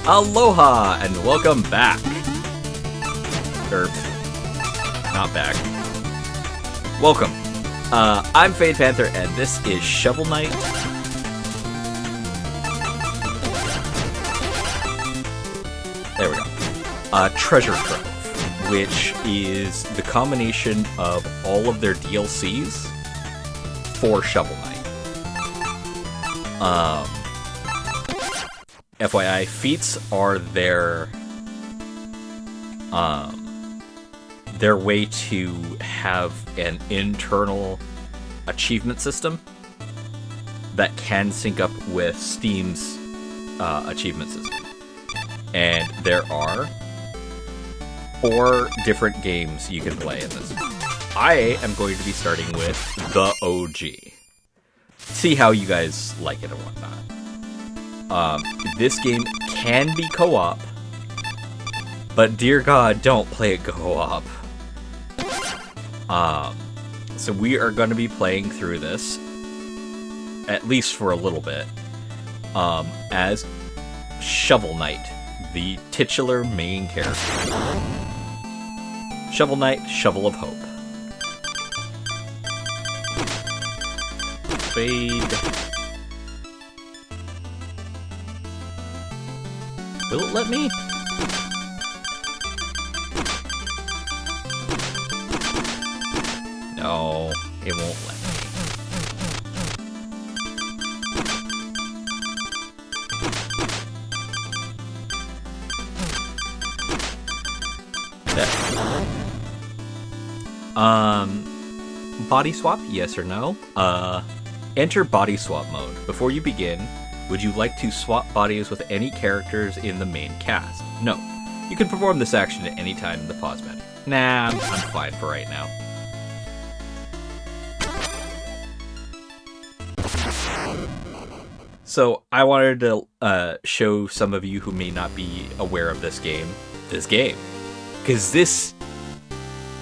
Aloha and welcome back. Or, not back. Welcome. I'm Panther and this is Shovel Knight. There we go. Treasure Trove, which is the combination of all of their DLCs for Shovel Knight. FYI, feats are their way to have an internal achievement system that can sync up with Steam's achievement system. And there are 4 different games you can play in this. I am going to be starting with the OG. See how you guys like it and whatnot. This game can be co-op, but dear God, don't play it co-op. So we are going to be playing through this, at least for a little bit, as Shovel Knight, the titular main character. Shovel Knight, Shovel of Hope. Fade. Will it let me? No, it won't let me. There. Body swap, yes or no? Enter body swap mode. Before you begin, would you like to swap bodies with any characters in the main cast? No. You can perform this action at any time in the pause menu. Nah, I'm fine for right now. So, I wanted to show some of you who may not be aware of this game. Because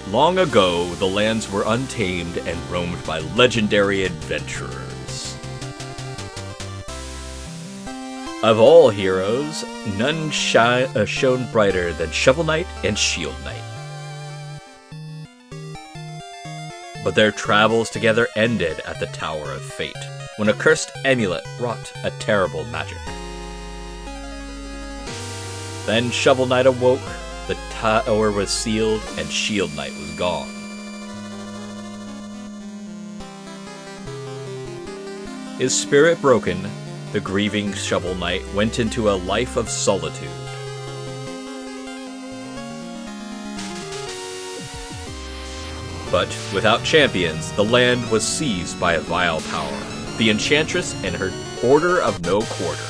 long ago, the lands were untamed and roamed by legendary adventurers. Of all heroes, none shone brighter than Shovel Knight and Shield Knight. But their travels together ended at the Tower of Fate, when a cursed amulet wrought a terrible magic. Then Shovel Knight awoke, the tower was sealed, and Shield Knight was gone. His spirit broken, the grieving Shovel Knight went into a life of solitude. But without champions, the land was seized by a vile power, the Enchantress and her Order of No Quarter.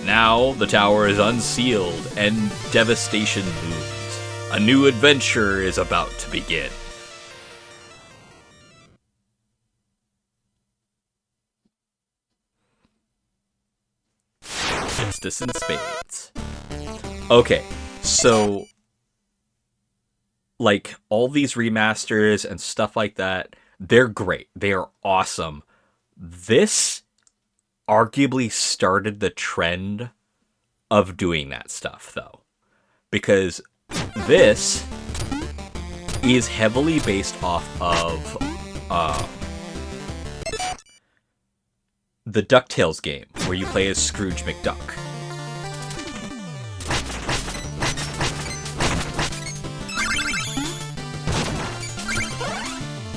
Now the tower is unsealed and devastation looms. A new adventure is about to begin. Justice in spades. Okay, so like all these remasters and stuff like that, they're great. They are awesome. This arguably started the trend of doing that stuff, though, because this is heavily based off of the DuckTales game, where you play as Scrooge McDuck.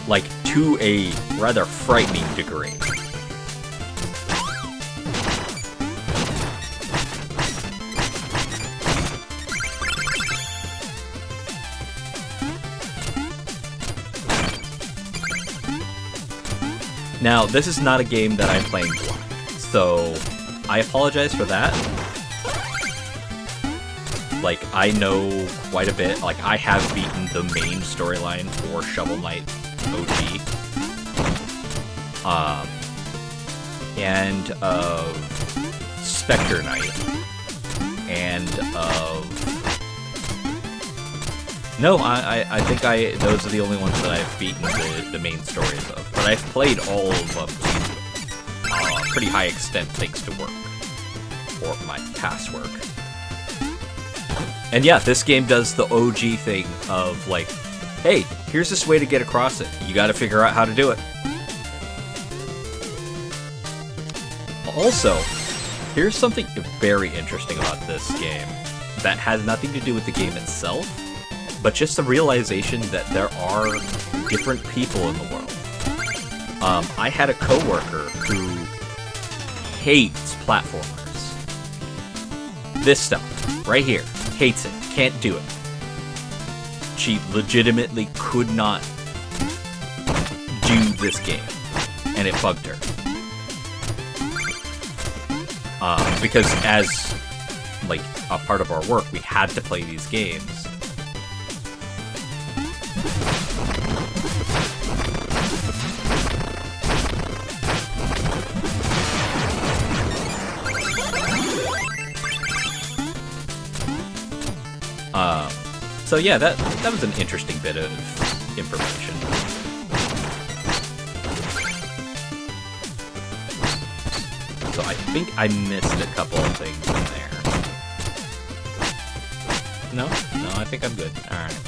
Like, to a rather frightening degree. Now, this is not a game that I'm playing blind, so I apologize for that. Like, I know quite a bit. Like, I have beaten the main storyline for Shovel Knight OG. And of Spectre Knight. And of... No, I think those are the only ones that I've beaten the main stories of. But I've played all of them too. pretty high extent thanks to work, or my past work. And yeah, this game does the OG thing of like, hey, here's this way to get across it. You got to figure out how to do it. Also, here's something very interesting about this game that has nothing to do with the game itself, but just the realization that there are different people in the world. I had a coworker who hates platformers. This stuff, right here, hates it, can't do it. She legitimately could not do this game, and it bugged her. Because as, like, a part of our work, we had to play these games. So yeah, that was an interesting bit of information. So I think I missed a couple of things in there. No, I think I'm good. Alright.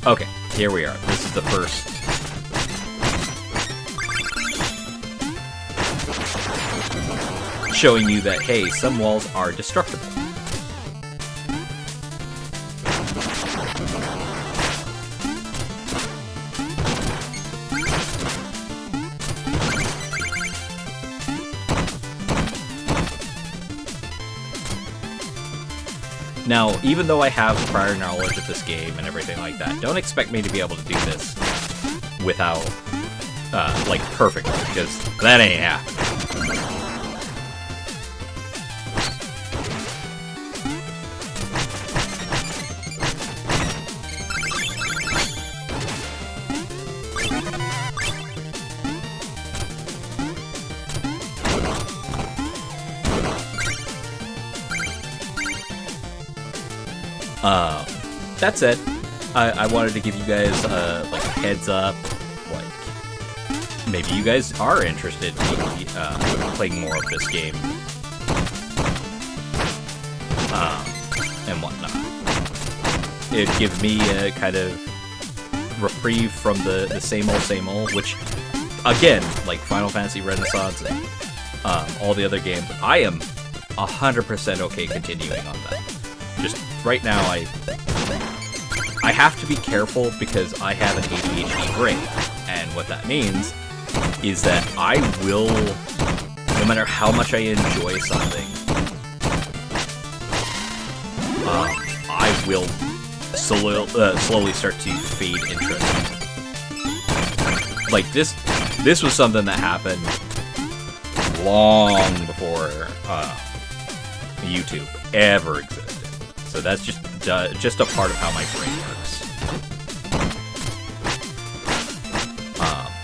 Okay, here we are. This is the first. Showing you that, hey, some walls are destructible. Now, even though I have prior knowledge of this game and everything like that, don't expect me to be able to do this without, like, perfectly, because that ain't happening. That said, I wanted to give you guys, like, a heads up, like, maybe you guys are interested in playing more of this game, and whatnot. It gives me a kind of reprieve from the same old, which, again, like Final Fantasy Renaissance and all the other games, I am 100% okay continuing on that. Just right now, I have to be careful because I have an ADHD brain, and what that means is that I will, no matter how much I enjoy something, I will slowly start to fade interest. Like this was something that happened long before YouTube ever existed. So that's just a part of how my brain works.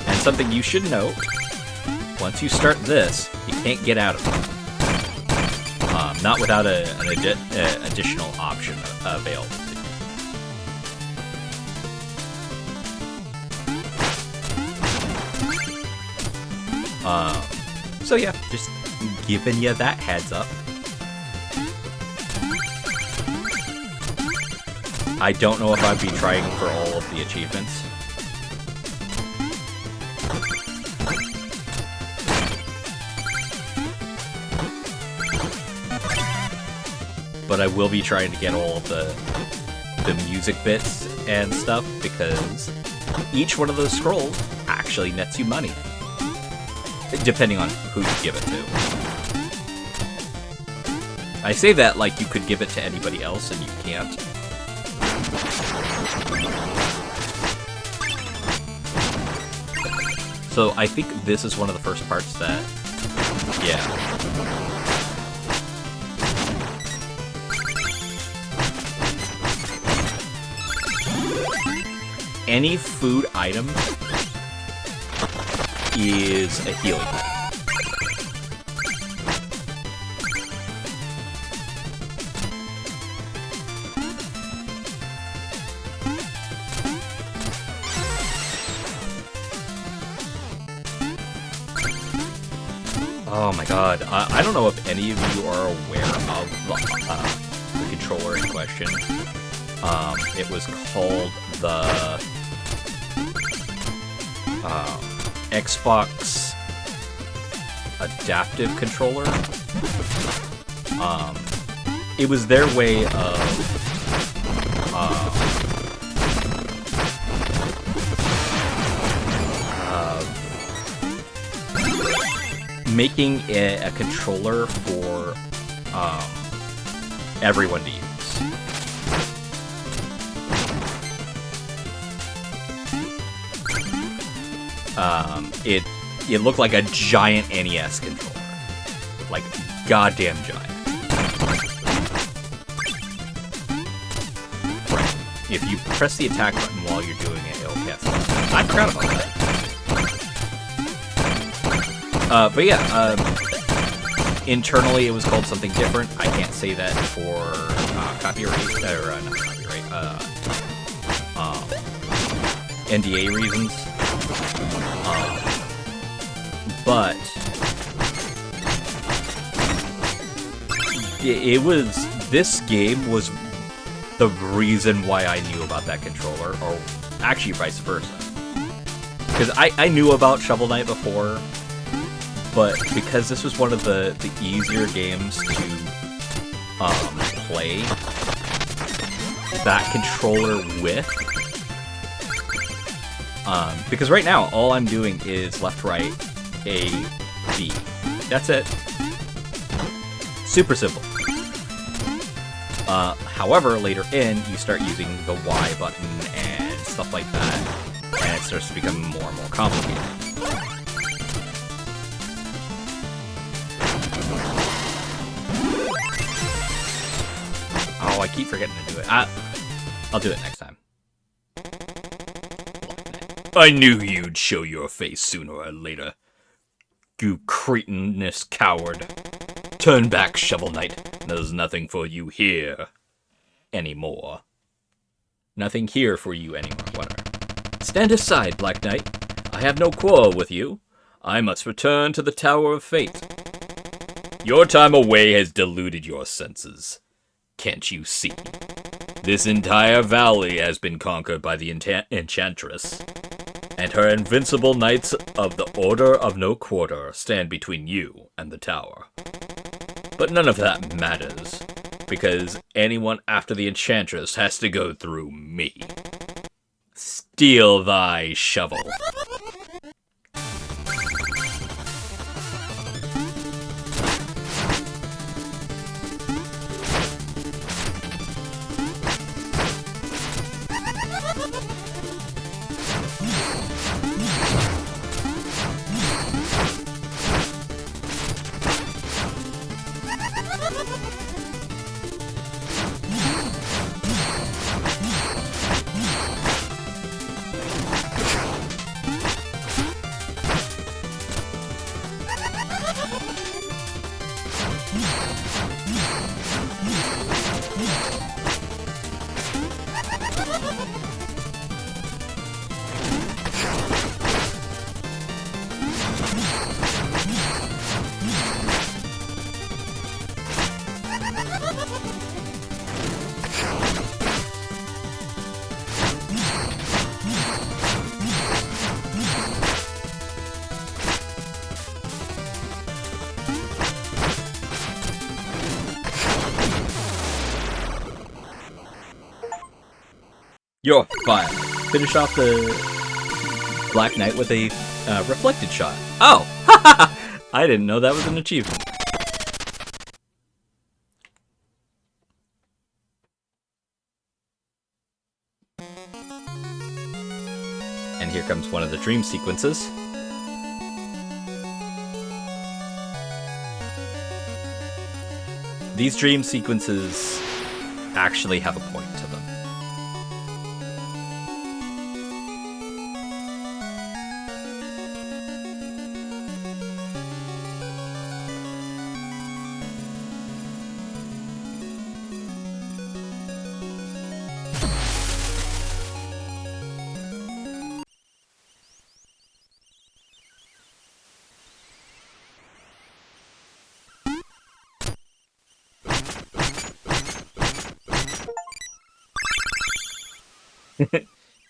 And something you should note, once you start this, you can't get out of it. Not without an additional option available to you. So yeah, just giving you that heads up. I don't know if I'd be trying for all of the achievements. But I will be trying to get all of the music bits and stuff, because each one of those scrolls actually nets you money. Depending on who you give it to. I say that like you could give it to anybody else and you can't. So I think this is one of the first parts that, yeah. Any food item is a healing item. Oh my god. I don't know if any of you are aware of the controller in question. It was called the Xbox Adaptive Controller. It was their way of making a controller for everyone to use. It looked like a giant NES controller, like goddamn giant. If you press the attack button while you're doing it, it'll cast. I forgot about that. But yeah, internally it was called something different. I can't say that for copyright, or not copyright, NDA reasons. But this game was the reason why I knew about that controller, or actually vice versa. Because I knew about Shovel Knight before, but because this was one of the easier games to play that controller with, because right now all I'm doing is left, right, A, B. That's it. Super simple. However, later in, you start using the Y button and stuff like that, and it starts to become more and more complicated. Oh, I keep forgetting to do it. I'll do it next time. I knew you'd show your face sooner or later. You cretinous coward. Turn back, Shovel Knight. There's nothing for you here anymore. Nothing here for you anymore, whatever. Stand aside, Black Knight. I have no quarrel with you. I must return to the Tower of Fate. Your time away has diluted your senses. Can't you see? This entire valley has been conquered by the Enchantress, and her invincible knights of the Order of No Quarter stand between you and the tower. But none of that matters, because anyone after the Enchantress has to go through me. Steal thy shovel. You're fine. Finish off the Black Knight with a reflected shot. Oh! I didn't know that was an achievement. And here comes one of the dream sequences. These dream sequences actually have a point to them.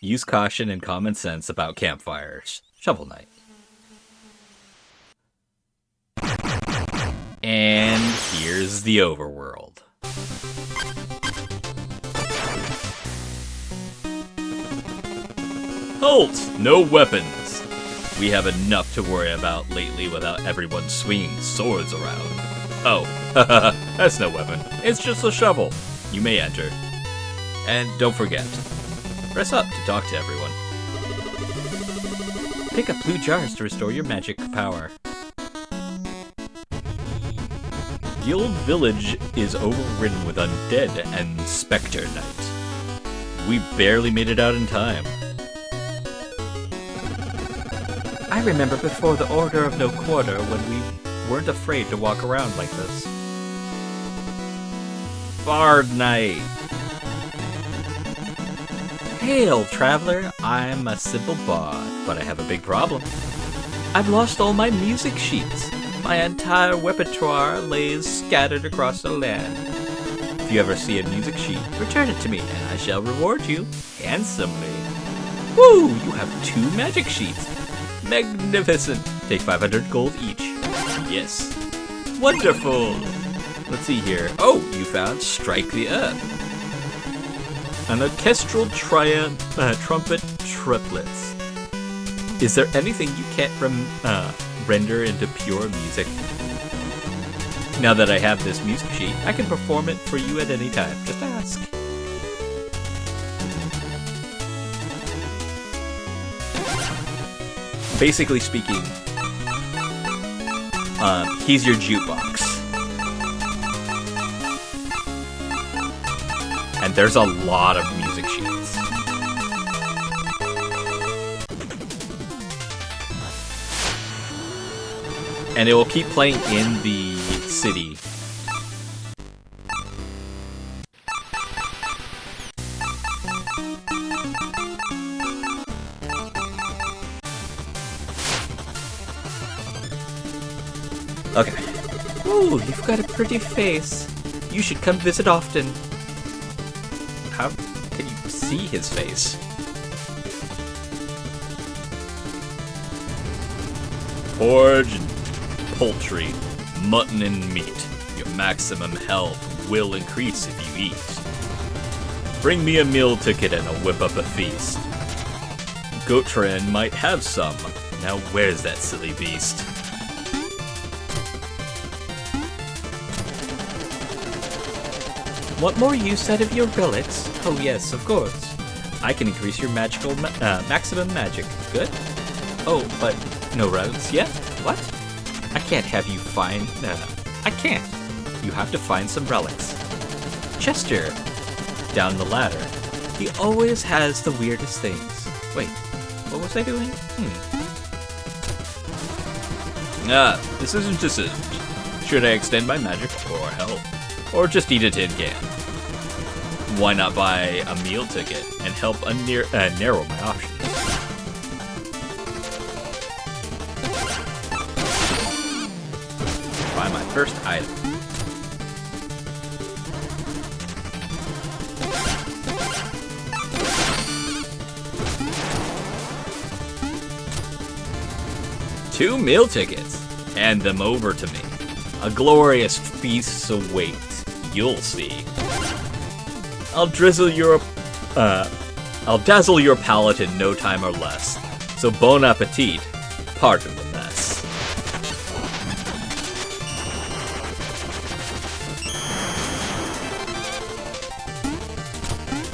Use caution and common sense about campfires. Shovel Knight. And here's the overworld. Halt! No weapons! We have enough to worry about lately without everyone swinging swords around. Oh, that's no weapon. It's just a shovel. You may enter. And don't forget, press up to talk to everyone. Pick up blue jars to restore your magic power. The old village is overridden with undead and Spectre Knight. We barely made it out in time. I remember before the Order of No Quarter when we weren't afraid to walk around like this. Bard Knight! Hail, traveler! I'm a simple bard, but I have a big problem. I've lost all my music sheets. My entire repertoire lays scattered across the land. If you ever see a music sheet, return it to me, and I shall reward you handsomely. Woo! You have 2 magic sheets. Magnificent! Take 500 gold each. Yes. Wonderful! Let's see here. Oh, you found Strike the Earth. An orchestral trumpet triplets. Is there anything you can't render into pure music? Now that I have this music sheet, I can perform it for you at any time. Just ask. Basically speaking, he's your jukebox. And there's a lot of music sheets. And it will keep playing in the city. Okay. Ooh, you've got a pretty face. You should come visit often. How can you see his face? Porridge and poultry, mutton and meat. Your maximum health will increase if you eat. Bring me a meal ticket and I'll whip up a feast. Gotran might have some. Now where's that silly beast? What more you said of your relics? Oh yes, of course. I can increase your magical maximum magic. Good. Oh, but no relics yet? What? I can't have you find... I can't. You have to find some relics. Chester. Down the ladder. He always has the weirdest things. Wait, what was I doing? This isn't decision. Should I extend my magic or help? Or just eat a tin can? Why not buy a meal ticket and help narrow my options? Buy my first item. Two meal tickets. Hand them over to me. A glorious feast awaits. You'll see. I'll dazzle your palate in no time or less. So bon appetit. Pardon the mess.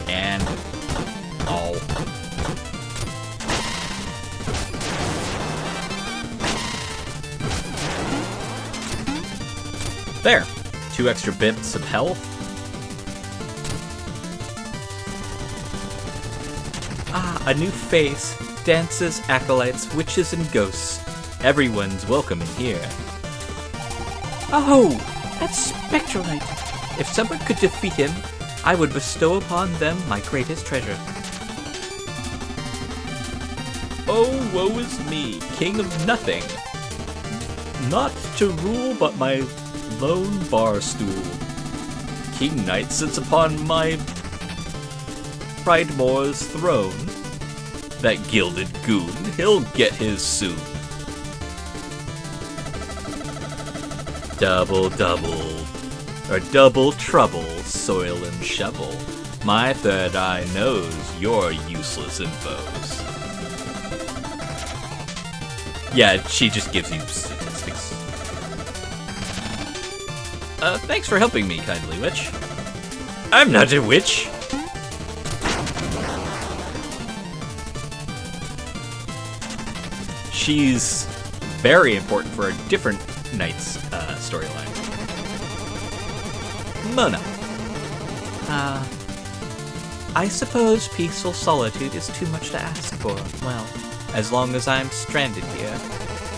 And all. There. 2 extra bits of health. Ah, a new face. Dances, acolytes, witches, and ghosts. Everyone's welcome in here. Oh, that's Spectral Knight. If someone could defeat him, I would bestow upon them my greatest treasure. Oh, woe is me, king of nothing. Not to rule, but my lone bar stool. King Knight sits upon my Pridmore's throne. That gilded goon, he'll get his soon. Double trouble, soil and shovel. My third eye knows your useless infos. Yeah, she just gives you statistics. Thanks for helping me, kindly witch. I'm not a witch. She's very important for a different knight's storyline. Mona. I suppose peaceful solitude is too much to ask for. Well, as long as I'm stranded here,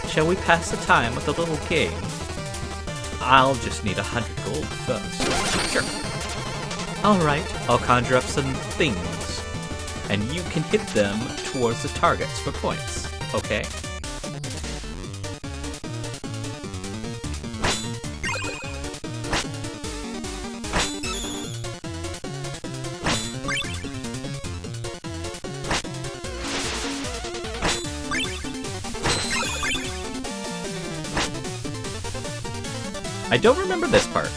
shall we pass the time with a little game? I'll just need 100 gold first. Sure. Alright, I'll conjure up some things, and you can hit them towards the targets for points, okay? I don't remember this part.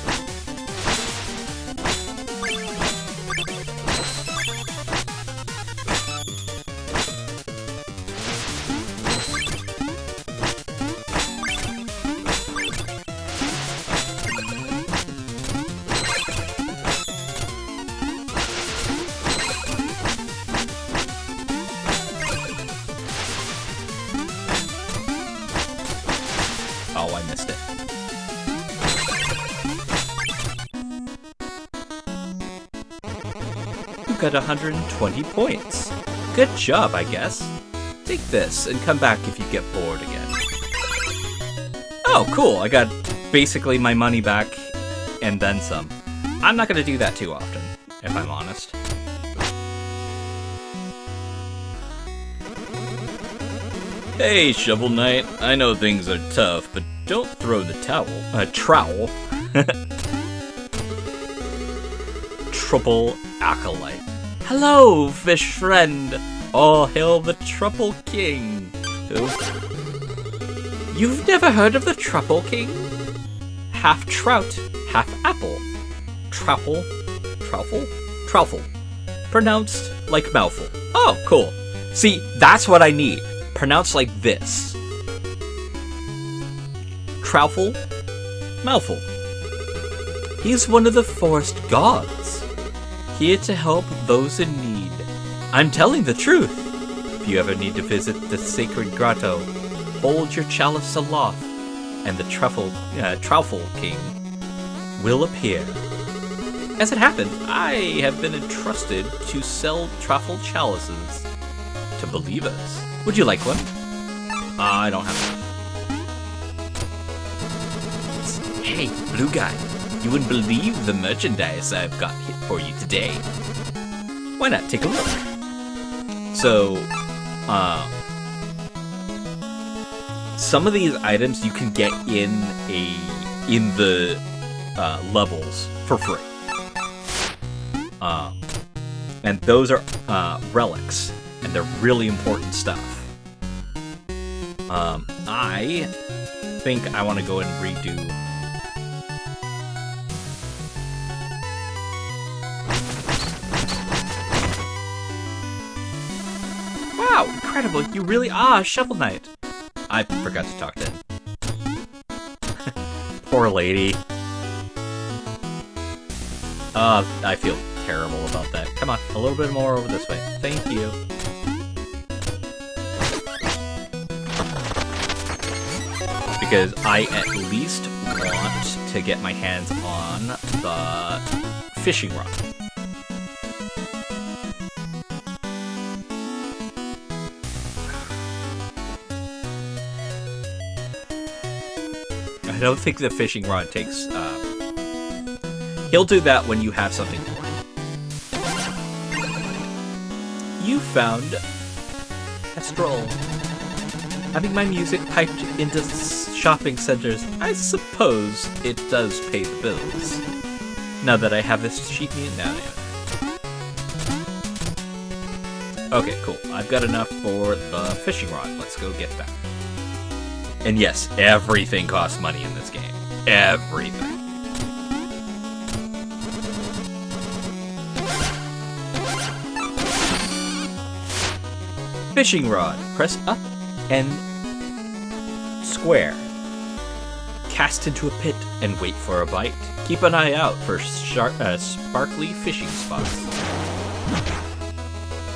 Oh, I missed it. Got 120 points. Good job, I guess. Take this and come back if you get bored again. Oh, cool. I got basically my money back and then some. I'm not going to do that too often, if I'm honest. Hey, Shovel Knight. I know things are tough, but don't throw the trowel. Triple Acolyte. Hello, fish friend! All hail the Truffle King! Who? You've never heard of the Truffle King? Half trout, half apple. Truffle? Pronounced like mouthful. Oh, cool. See, that's what I need. Pronounced like this. Truffle? Mouthful. He's one of the forest gods. Here to help those in need. I'm telling the truth. If you ever need to visit the sacred grotto, hold your chalice aloft, and the Truffle King will appear. As it happened, I have been entrusted to sell truffle chalices to believers. Would you like one? I don't have one. Hey, blue guy. You wouldn't believe the merchandise I've got for you today. Why not take a look? So, some of these items you can get in the levels for free. And those are relics, and they're really important stuff. I think I want to go and redo. Wow, incredible! You really are Shovel Knight. I forgot to talk to him. Poor lady. I feel terrible about that. Come on, a little bit more over this way. Thank you. Because I at least want to get my hands on the fishing rod. I don't think the fishing rod takes, he'll do that when you have something for him. You found a stroll. Having my music piped into shopping centers, I suppose it does pay the bills. Now that I have this sheet music now. Okay, cool. I've got enough for the fishing rod. Let's go get that. And yes, everything costs money in this game. Everything. Fishing rod. Press up and square. Cast into a pit and wait for a bite. Keep an eye out for sparkly fishing spots.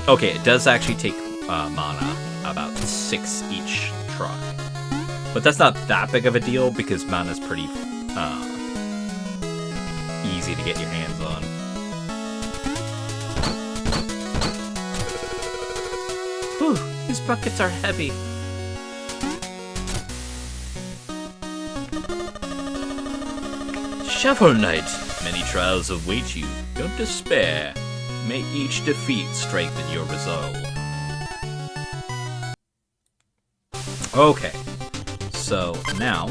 Okay, it does actually take mana, about 6 each try. But that's not that big of a deal because mana's pretty easy to get your hands on. Whew, these buckets are heavy. Shovel Knight, many trials await you. Don't despair. May each defeat strengthen your resolve. Okay, so now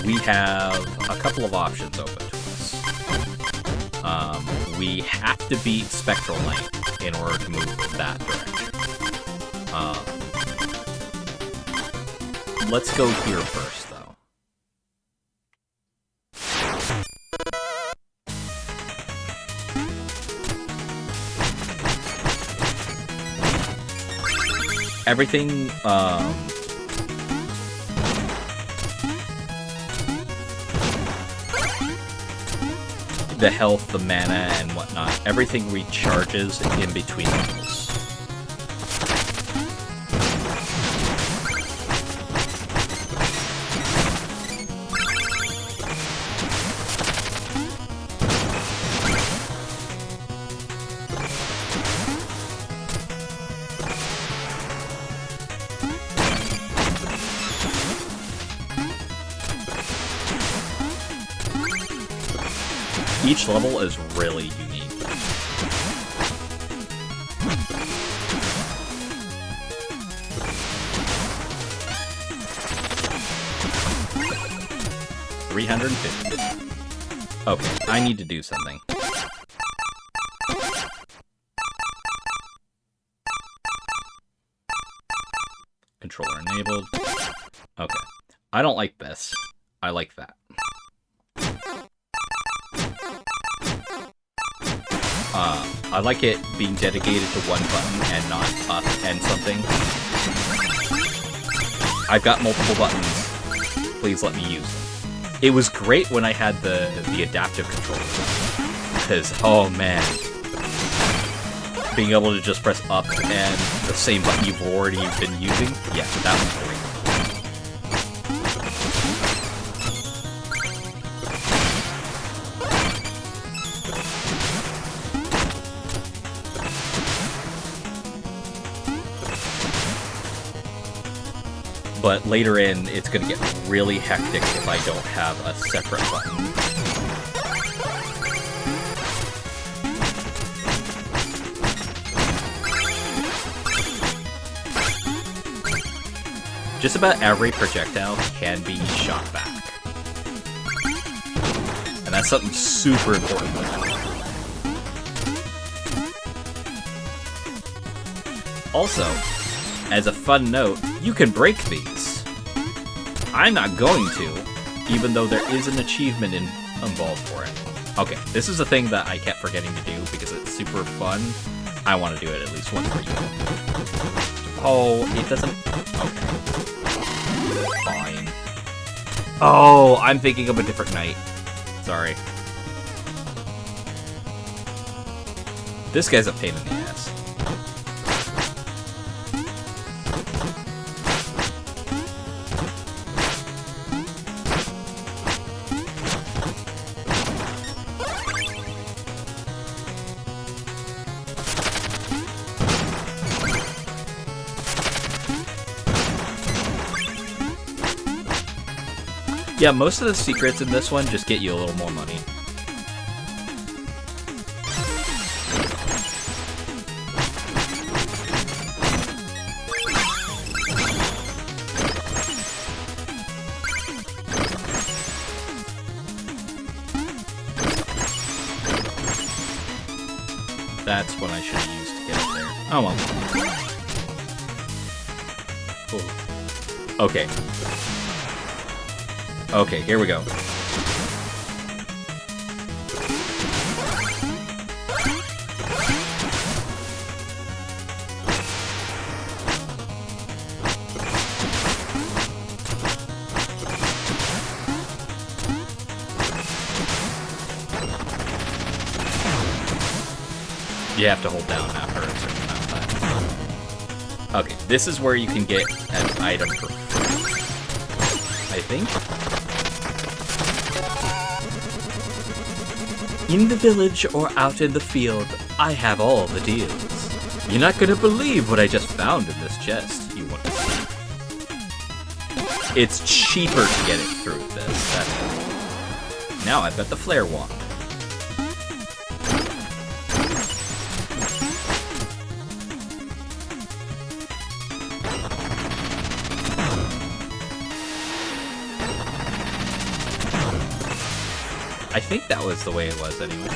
we have a couple of options open to us. We have to beat Spectral Knight in order to move that direction. Let's go here first, though. Everything, the health, the mana, and whatnot, everything recharges in between levels. Each level is really unique. $350. Okay, I need to do something. Controller enabled. Okay. I don't like this. I like that. I like it being dedicated to one button and not up and something. I've got multiple buttons. Please let me use them. It was great when I had the adaptive controller. Because, oh man. Being able to just press up and the same button you've already been using, yeah, that was great. But later in, it's going to get really hectic if I don't have a separate button. Just about every projectile can be shot back. And that's something super important. Also, as a fun note, you can break these. I'm not going to, even though there is an achievement involved for it. Okay, this is a thing that I kept forgetting to do because it's super fun. I want to do it at least once per year. Oh, it doesn't... Okay. Fine. Oh, I'm thinking of a different knight. Sorry. This guy's a pain in the ass. Yeah, most of the secrets in this one just get you a little more money. That's what I should have used to get up there. Oh well. Ooh. Okay. Okay, here we go. You have to hold down after a certain amount of time. Okay, this is where you can get an item for free, I think. In the village or out in the field, I have all the deals. You're not gonna believe what I just found in this chest, you want to see. It's cheaper to get it through this, that's it. Now I've got the flare wand. I think that was the way it was anyway.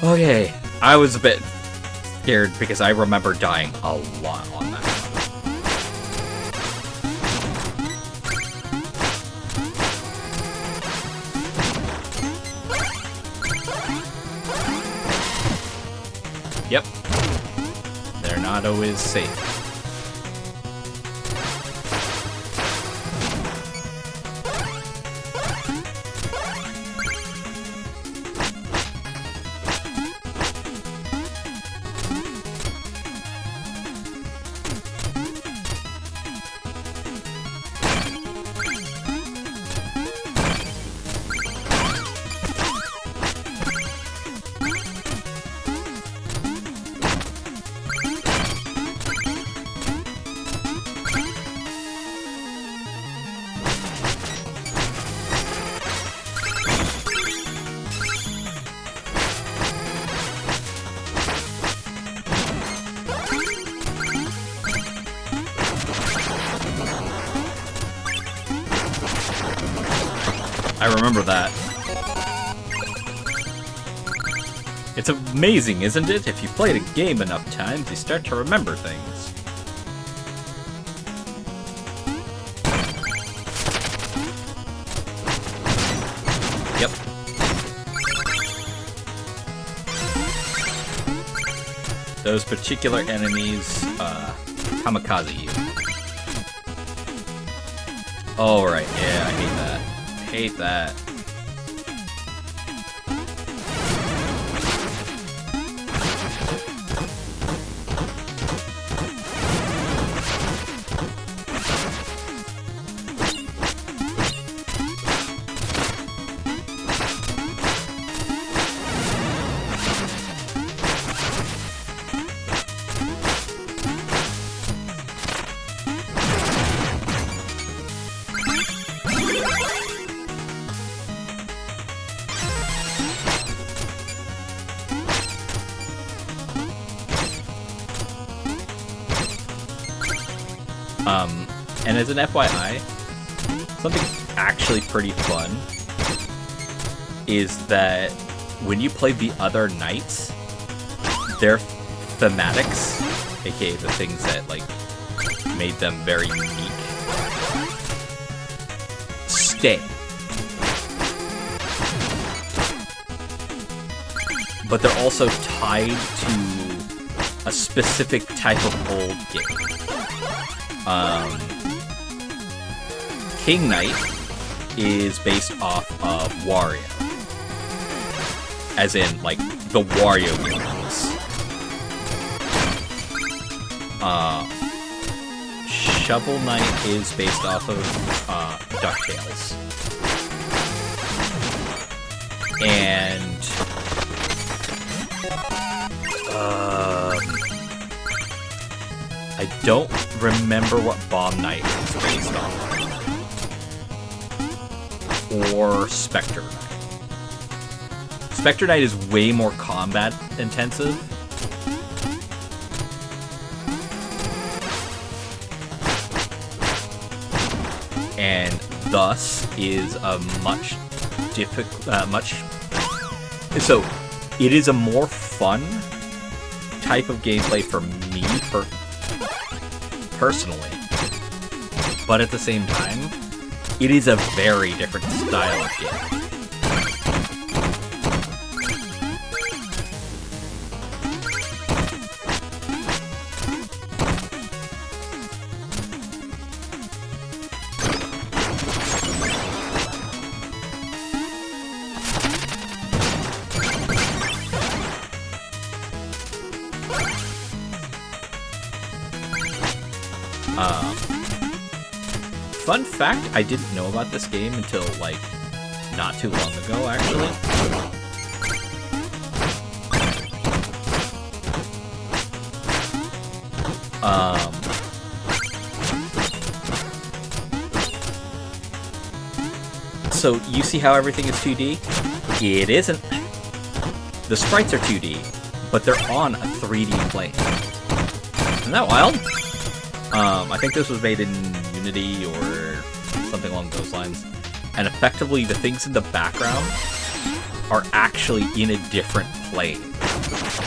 Okay, I was a bit scared because I remember dying a lot on that one. Yep. They're not always safe. I remember that. It's amazing, isn't it? If you played a game enough times, you start to remember things. Yep. Those particular enemies, kamikaze you. Oh, right. Yeah, I hate that. Hate that. And as an FYI, something actually pretty fun is that when you play the other knights, their thematics, aka the things that like made them very unique, stay. But they're also tied to a specific type of old game. King Knight is based off of Wario. As in, like, the Wario games. Shovel Knight is based off of DuckTales. And I don't remember what Bomb Knight is based off of. Or Spectre Knight. Spectre Knight is way more combat intensive. And thus is a much so it is a more fun type of gameplay for me personally, but at the same time, it is a very different style of game. Fun fact, I didn't know about this game until, like, not too long ago, actually. So, you see how everything is 2D? It isn't. The sprites are 2D, but they're on a 3D plane. Isn't that wild? I think this was made in Unity or something along those lines. And effectively, the things in the background are actually in a different plane.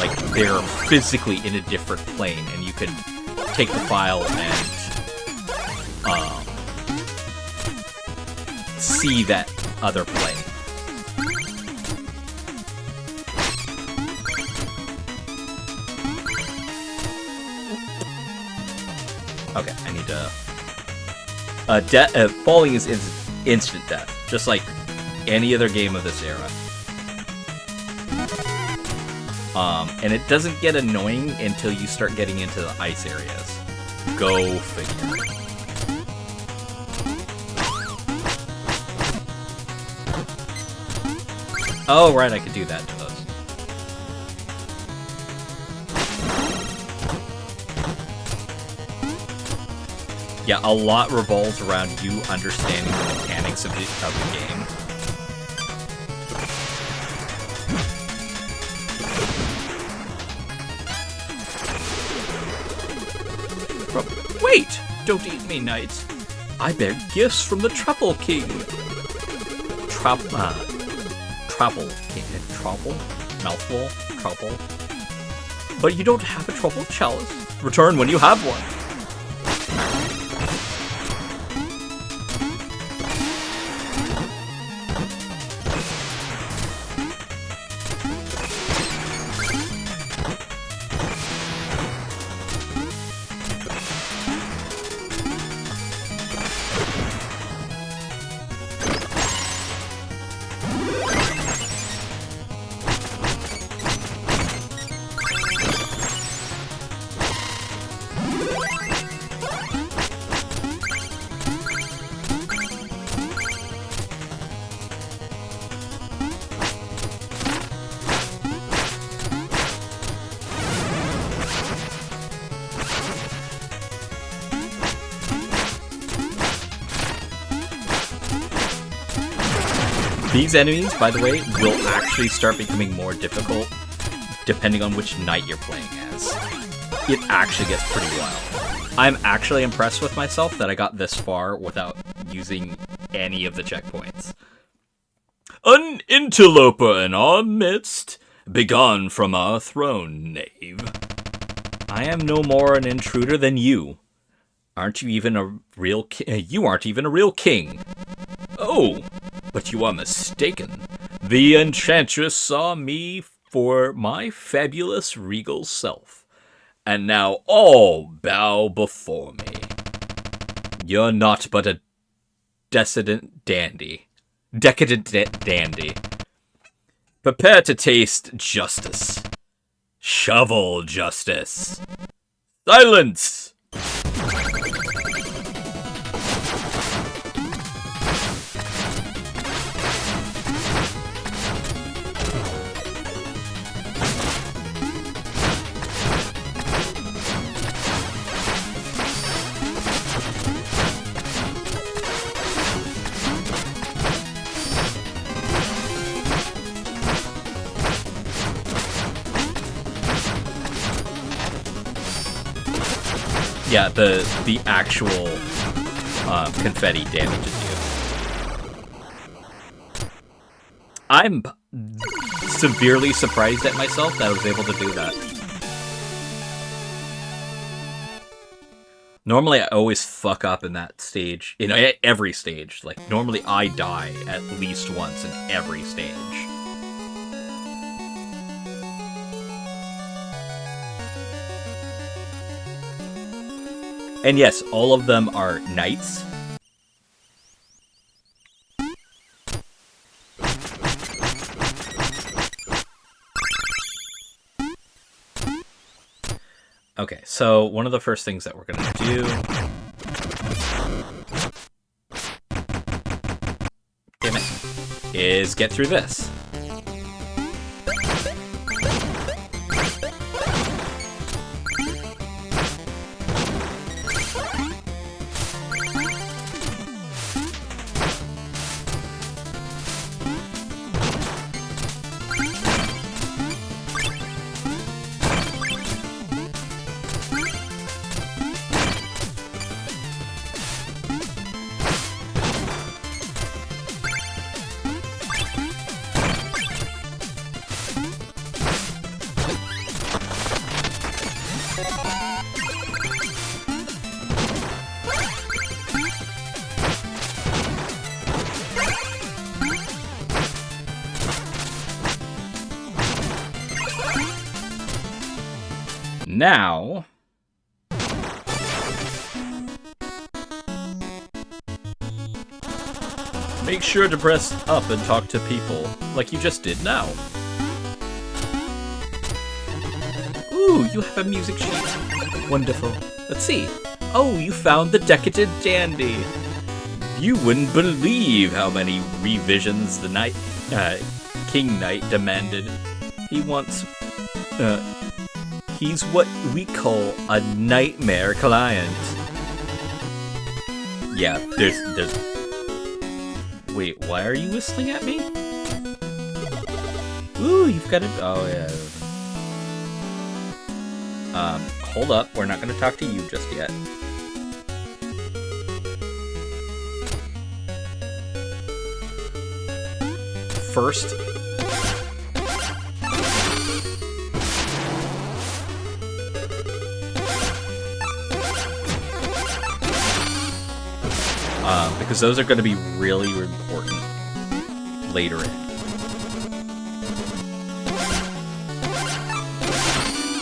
Like, they're physically in a different plane, and you can take the file and see that other plane. Okay, I need to... falling is instant death, just like any other game of this era. And it doesn't get annoying until you start getting into the ice areas. Go figure. Oh, right, I could do that to those. Yeah, a lot revolves around you understanding the mechanics of the game. Wait! Don't eat me, knights. I bear gifts from the Trouble King. Trouble King. Trouble? Mouthful? Trouble? But you don't have a Trouble Chalice. Return when you have one. These enemies, by the way, will actually start becoming more difficult depending on which knight you're playing as. It actually gets pretty wild. I'm actually impressed with myself that I got this far without using any of the checkpoints. An interloper in our midst, begone from our throne, knave. I am no more an intruder than you. Aren't you even a real you aren't even a real king. Oh, but you are mistaken. The enchantress saw me for my fabulous regal self, and now all bow before me. You're not but a decadent dandy. Prepare to taste justice. Shovel justice. Silence! Yeah, the actual confetti damages you. I'm severely surprised at myself that I was able to do that. Normally, I always fuck up in that stage. You know, at every stage. Like, normally I die at least once in every stage. And yes, all of them are knights. Okay, so one of the first things that we're going to do... Damn it. Is get through this. Now, make sure to press up and talk to people, like you just did now. Ooh, you have a music sheet. Wonderful. Let's see. Oh, you found the decadent dandy. You wouldn't believe how many revisions the King Knight demanded. He wants, he's what we call a nightmare client. Yeah, there's... Wait, why are you whistling at me? Ooh, you've got a... Oh, yeah. Hold up. We're not going to talk to you just yet. First... because those are going to be really important later in.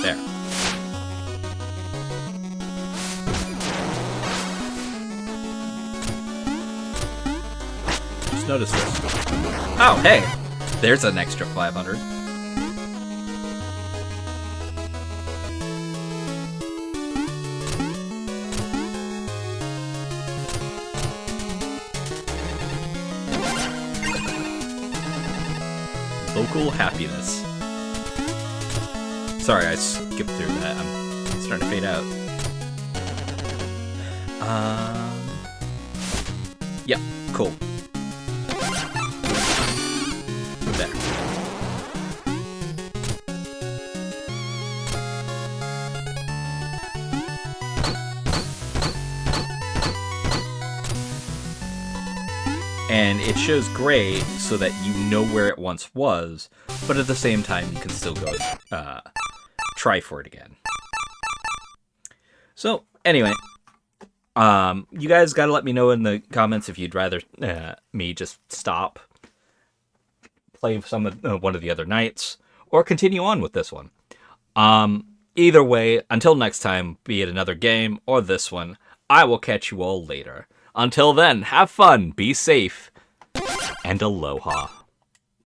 There. Just notice this. Oh, hey! There's an extra 500. Local happiness. Sorry, I skipped through that. I'm starting to fade out. Yep, cool. There. And it shows gray so that you know where it once was, but at the same time you can still go try for it again. So anyway, you guys gotta let me know in the comments if you'd rather me just stop, play some of one of the other nights, or continue on with this one. Either way, until next time, be it another game or this one, I will catch you all later. Until then, have fun, be safe, and aloha.